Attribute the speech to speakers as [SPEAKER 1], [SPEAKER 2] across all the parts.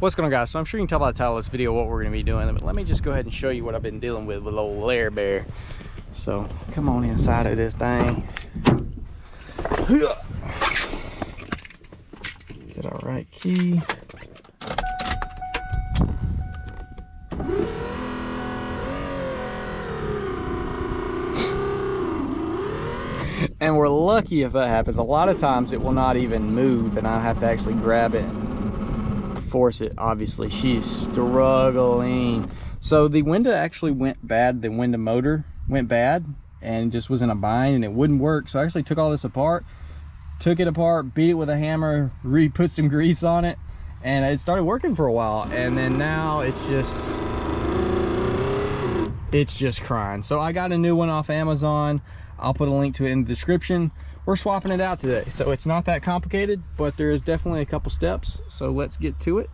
[SPEAKER 1] What's going on, guys? So I'm sure you can tell by the title of this video what we're going to be doing, but let me just go ahead and show you what I've been dealing with old Lair Bear. So come on inside of this thing. Get our right key. And we're lucky if that happens. A lot of times it will not even move and I have to actually grab it and force it. Obviously she's struggling. So the window actually went bad. The window motor went bad and just was in a bind and it wouldn't work. So I actually took all this apart, took it apart, beat it with a hammer, put some grease on it, and it started working for a while. And then now it's just crying. So I got a new one off Amazon. I'll put a link to it in the description. We're swapping it out today, so it's not that complicated, but there is definitely a couple steps. So let's get to it.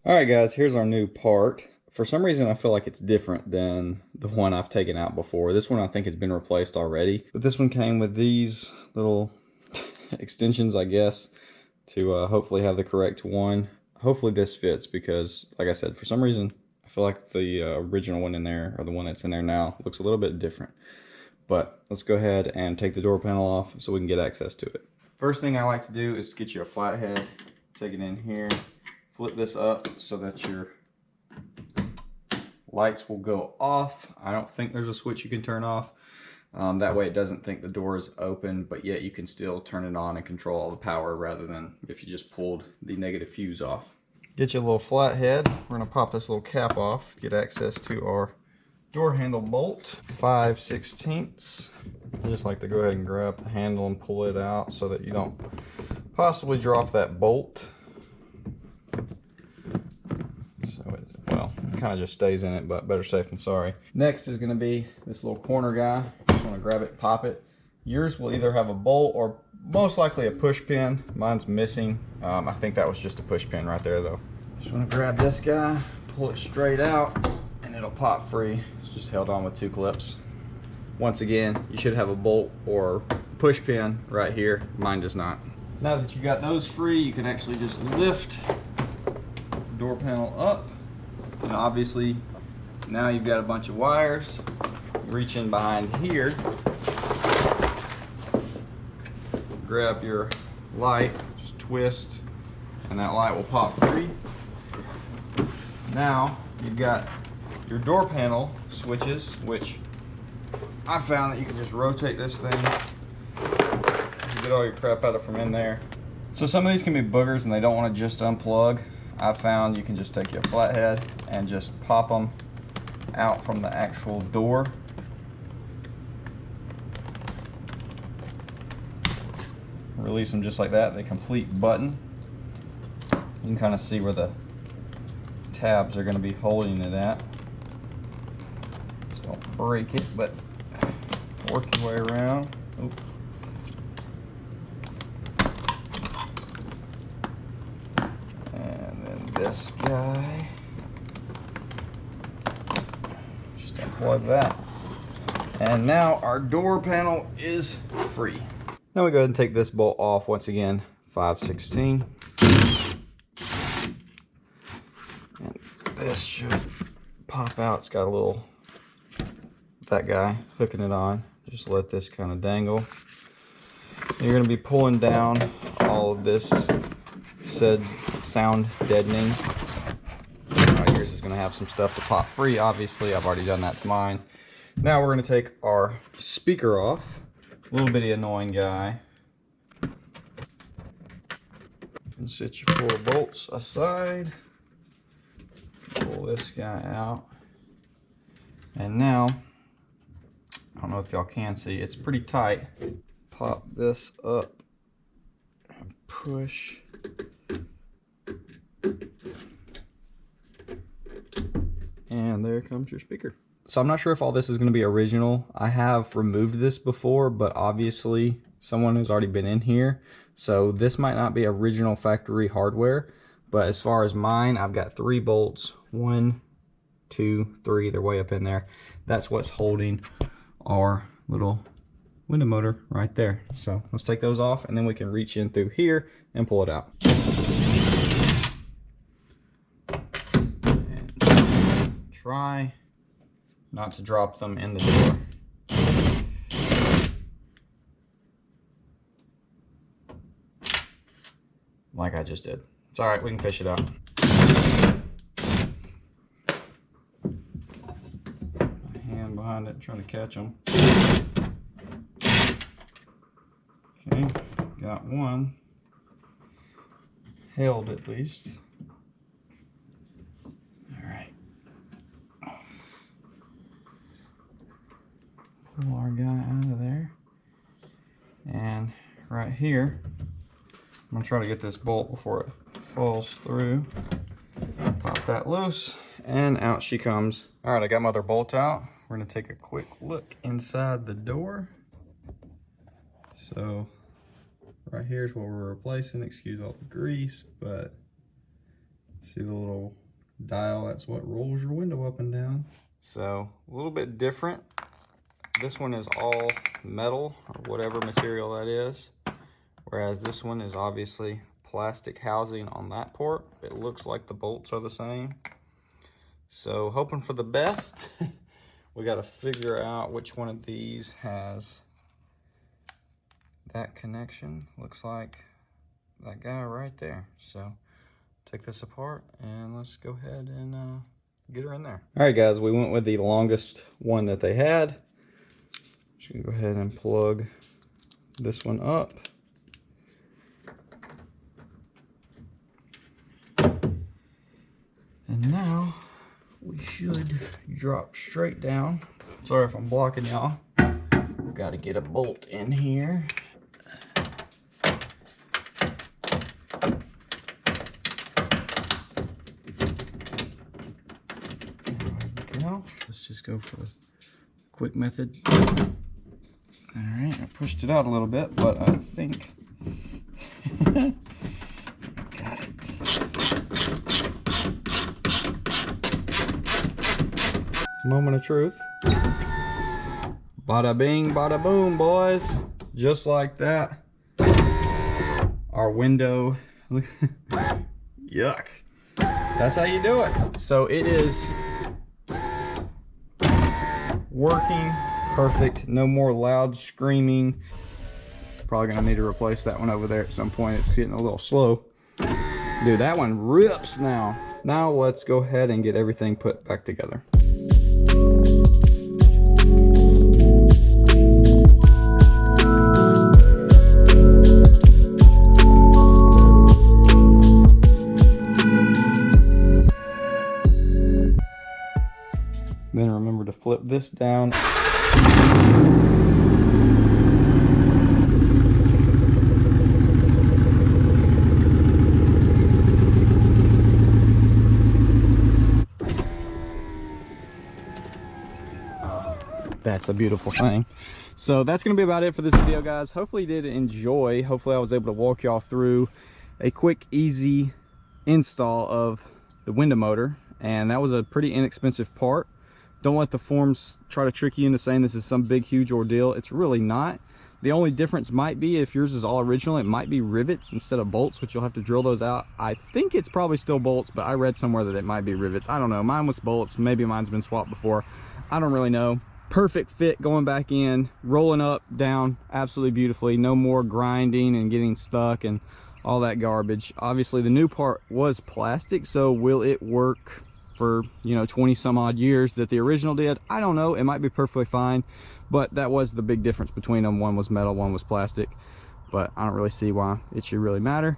[SPEAKER 1] All right, guys, here's our new part. For some reason, I feel like it's different than the one I've taken out before. This one I think has been replaced already, but this one came with these little extensions, I guess, to hopefully have the correct one. Hopefully this fits because, like I said, for some reason I feel like the original one in there, or the one that's in there now, looks a little bit different. But let's go ahead and take the door panel off so we can get access to it. First thing I like to do is get you a flathead, take it in here, flip this up so that your lights will go off. I don't think there's a switch you can turn off. That way it doesn't think the door is open, but yet you can still turn it on and control all the power rather than if you just pulled the negative fuse off. Get you a little flathead. We're going to pop this little cap off, get access to our door handle bolt. 5/16. I just like to go ahead and grab the handle and pull it out so that you don't possibly drop that bolt. Well, it kind of just stays in it, but better safe than sorry. Next is going to be this little corner guy. Just want to grab it, pop it. Yours will either have a bolt or most likely a push pin. Mine's missing. I think that was just a push pin right there, though. Just want to grab this guy, pull it straight out, and it'll pop free. It's just held on with 2 clips. Once again, you should have a bolt or push pin right here. Mine does not. Now that you got those free, you can actually just lift the door panel up. And obviously, now you've got a bunch of wires. Reach in behind here, grab your light, just twist, and that light will pop free. Now, you've got your door panel switches, which I found that you can just rotate this thing. You get all your crap out of from in there. So some of these can be boogers and they don't want to just unplug. I found you can just take your flathead and just pop them out from the actual door. Release them just like that. They complete button. You can kind of see where the tabs are going to be holding it at. Just don't break it, but work your way around. Oop. This guy, just unplug that, and now our door panel is free. Now we go ahead and take this bolt off once again. 5/16, and this should pop out. It's got a little, that guy hooking it on. Just let this kind of dangle. You're going to be pulling down all of this said sound deadening. Yours is going to have some stuff to pop free. Obviously, I've already done that to mine. Now we're going to take our speaker off. A little bitty annoying guy. And set your 4 bolts aside. Pull this guy out. And now, I don't know if y'all can see, it's pretty tight. Pop this up and push. And there comes your speaker. So I'm not sure if all this is going to be original. I have removed this before, but obviously someone who's already been in here. So this might not be original factory hardware, but as far as mine, I've got 3 bolts, 1, 2, 3, they're way up in there. That's what's holding our little window motor right there. So let's take those off, and then we can reach in through here and pull it out. And try not to drop them in the door. Like I just did. It's all right, we can fish it out. My hand behind it, trying to catch them. Okay, got one. Held at least. All right. Pull our guy out of there. And right here, I'm gonna try to get this bolt before it falls through. Pop that loose, and out she comes. All right, I got my other bolt out. We're gonna take a quick look inside the door. So right here's what we're replacing. Excuse all the grease, but see the little dial? That's what rolls your window up and down. So a little bit different. This one is all metal, or whatever material that is. Whereas this one is obviously plastic housing on that port. It looks like the bolts are the same. So hoping for the best. We got to figure out which one of these has that connection. Looks like that guy right there. So take this apart and let's go ahead and get her in there. All right, guys, we went with the longest one that they had. Just gonna go ahead and plug this one up. And now we should drop straight down. Sorry if I'm blocking y'all. Got to get a bolt in here. There we go. Let's just go for the quick method. All right, I pushed it out a little bit, but I think got it. Moment of truth. Bada bing, bada boom, boys. Just like that. Our window. Yuck. That's how you do it. So it is working perfect. No more loud screaming. Probably gonna need to replace that one over there at some point. It's getting a little slow. Dude, that one rips now. Now let's go ahead and get everything put back together. Then remember to flip this down. That's a beautiful thing. So that's going to be about it for this video, guys. Hopefully you did enjoy. Hopefully I was able to walk y'all through a quick, easy install of the window motor. And that was a pretty inexpensive part. Don't let the forums try to trick you into saying this is some big, huge ordeal. It's really not. The only difference might be if yours is all original, it might be rivets instead of bolts, which you'll have to drill those out. I think it's probably still bolts, but I read somewhere that it might be rivets. I don't know. Mine was bolts. Maybe mine's been swapped before. I don't really know. Perfect fit going back in, rolling up, down, absolutely beautifully. No more grinding and getting stuck and all that garbage. Obviously the new part was plastic, so will it work for, you know, 20 some odd years that the original did? I don't know. It might be perfectly fine, but that was the big difference between them. One was metal, one was plastic, but I don't really see why it should really matter.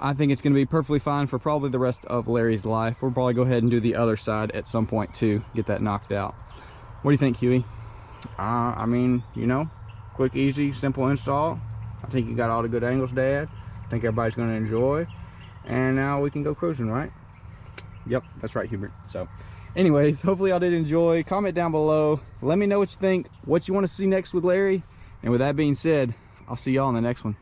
[SPEAKER 1] I think it's going to be perfectly fine for probably the rest of Larry's life. We'll probably go ahead and do the other side at some point too, get that knocked out. What do you think, Huey? I mean, you know, quick, easy, simple install. I think you got all the good angles, Dad. I think everybody's going to enjoy. And now we can go cruising, right? Yep, that's right, Hubert. So, anyways, hopefully y'all did enjoy. Comment down below. Let me know what you think, what you want to see next with Larry. And with that being said, I'll see y'all in the next one.